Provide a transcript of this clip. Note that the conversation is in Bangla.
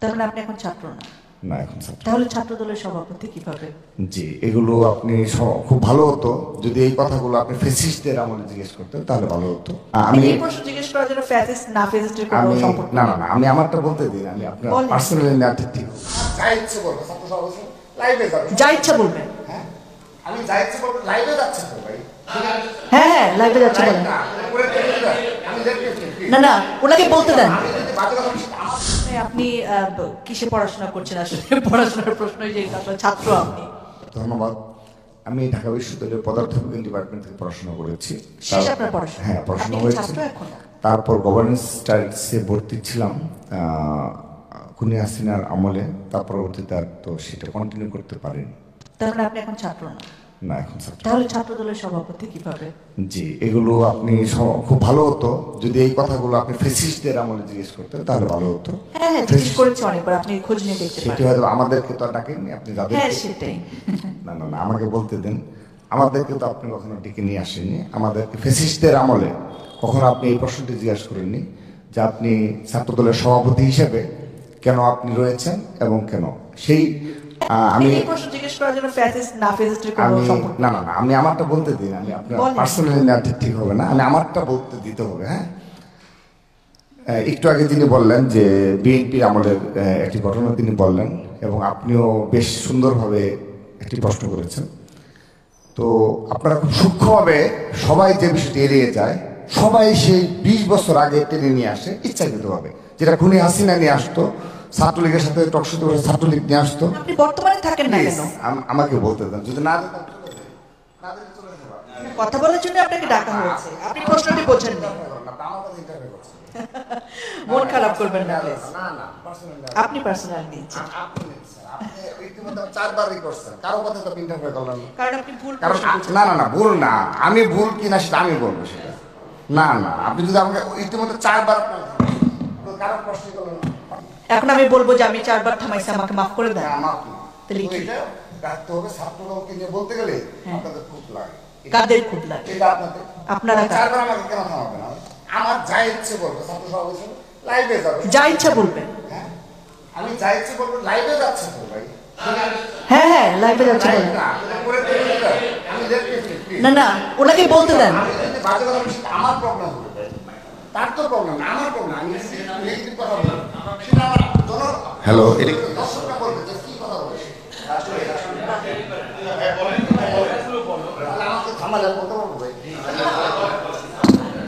তার মানে আপনি এখন ছাত্র না? না, এখন ছাত্র। তাহলে ছাত্র দলের সভাপতি কিভাবে? জি, এগুলো আপনি খুব ভালো হতো যদি এই কথাগুলো আপনি ফ্যাসিস্টদের আমলে জিজ্ঞেস করতেন, তাহলে ভালো হতো। আমি এই প্রশ্ন জিজ্ঞেস করার জন্য ফ্যাসিস্ট না ফ্যাসিস্টের কোনো সম্পর্ক না না না, আমি আমারটা বলতে দিন। আমি আপনার পার্সোনালি না, ঠিক যা ইচ্ছে বলবো, ছাত্র সভাপতি লাইভে যাবে, যা ইচ্ছা বলবেন। হ্যাঁ, আমি যা ইচ্ছে বলবো। লাইভে যাচ্ছে তো ভাই? হ্যাঁ হ্যাঁ, লাইভে যাচ্ছে বলেন। না না, ওনাকে বলতে দেন। আপনি কিসে পড়াশোনা করছেন আসলে? পড়াশোনার প্রশ্ন যে আসলে ছাত্র আপনি। ধন্যবাদ। আমি ঢাকা বিশ্ববিদ্যালয়ের পদার্থবিজ্ঞান ডিপার্টমেন্ট থেকে পড়াশোনা করেছি। শেষ আপনার পড়াশোনা? হ্যাঁ, পড়াশোনা হয়েছে। তারপর গভর্নেন্স স্টাডিজে ভর্তি ছিলাম খুনি হাসিনার আমলে। তার পরবর্তীতে আর তো সেটা কন্টিনিউ করতে পারিনি। তার মানে আপনি এখন ছাত্র না? না, এখন ছাত্র। তাহলে ছাত্র দলের সভাপতি কিভাবে? জি, এগুলো আপনি খুব ভালো হতো যদি এই কথাগুলো আপনি ফ্যাসিস্টদের আমলে জিজ্ঞেস করতেন, তাহলে ভালো হতো। হ্যাঁ হ্যাঁ, জিজ্ঞেস করেছি অনেকবার, আপনি খোঁজ নিয়ে দেখতে পারেন। সেটা হয়তো আমাদেরকে তো ডাকেননি, আপনি যাদের। হ্যাঁ সেটাই। না না না, আমাকে বলতে দেন। আমাদেরকে তো আপনি কখনো ডেকে নিয়ে আসেননি। আমাদেরকে ফ্যাসিস্টদের আমলে কখনো আপনি এই প্রশ্নটি জিজ্ঞাসা করেননি যে আপনি ছাত্রদলের সভাপতি হিসেবে কেন আপনি রয়েছেন এবং কেন সেই। আমি এই প্রশ্ন জিজ্ঞেস করার জন্য ফ্যাসিস্ট না ফ্যাসিস্টের কোনো সম্পর্ক? না না না, আমি আমারটা বলতে দিন। আমি আপনার পার্সোনালি না, ঠিক হবে না। আমি আমারটা বলতে দিতে হবে। হ্যাঁ, একটু আগে তিনি বললেন যে বিএনপি আমলের একটি ঘটনা তিনি বললেন, এবং আপনিও বেশ সুন্দরভাবে একটি প্রশ্ন করেছেন। তো আপনারা খুব সূক্ষ্মভাবে সবাই যে বিষয়টি এড়িয়ে যায়, সবাই সেই 20 বছর আগে টেনে নিয়ে আসে ইচ্ছাকৃতভাবে, যেটা খুনি হাসিনা নিয়ে আসতো, ছাত্রলীগের সাথে টকশোতে করে ছাত্রলীগ নিয়ে আসতো। আপনি বর্তমানে থাকেন না কেন? আমাকে বলতে দেন, যদি না কথা বলার জন্য আপনাকে ডাকা হয়েছে, আপনি প্রশ্নটি বোঝেন না। মন খারাপ করবেন না প্লিজ। আপনি পার্সোনাল নিয়েছেন। কারণ আপনি ভুল প্রশ্ন করছেন। না না না, ভুল না। আমি ভুল কিনা সেটা আমি বলবো সেটা। না না, আপনি যদি আমাকে ইতিমধ্যে 4 বার কারো প্রশ্ন করলেন, এখন আমি বলবো যে আমি 4 বার থামাইছি, আমাকে মাফ করে দেন। তাহলে কি রাখতে হবে? ছাত্রদলকে নিয়ে বলতে গেলে আপনাদের খুব লাগে। কাদের খুব লাগে? এটা আপনাদের। আপনারা 4 বার আমাকে কেন থামাবে না? আমার যা ইচ্ছে বলবো, ছাত্র সভাপতি লাইভে যাবে, যা ইচ্ছা বলবেন। হ্যাঁ, আমি যা ইচ্ছে বলবো। লাইভে যাচ্ছে তো ভাই? হ্যাঁ হ্যাঁ, লাইভে যাচ্ছে বলেন। না না, ওনাকে বলতে দেন। আমার প্রবলেম হবে, তার তো প্রবলেম না, আমার প্রবলেম। আমি কথা বলবো। হ্যালো,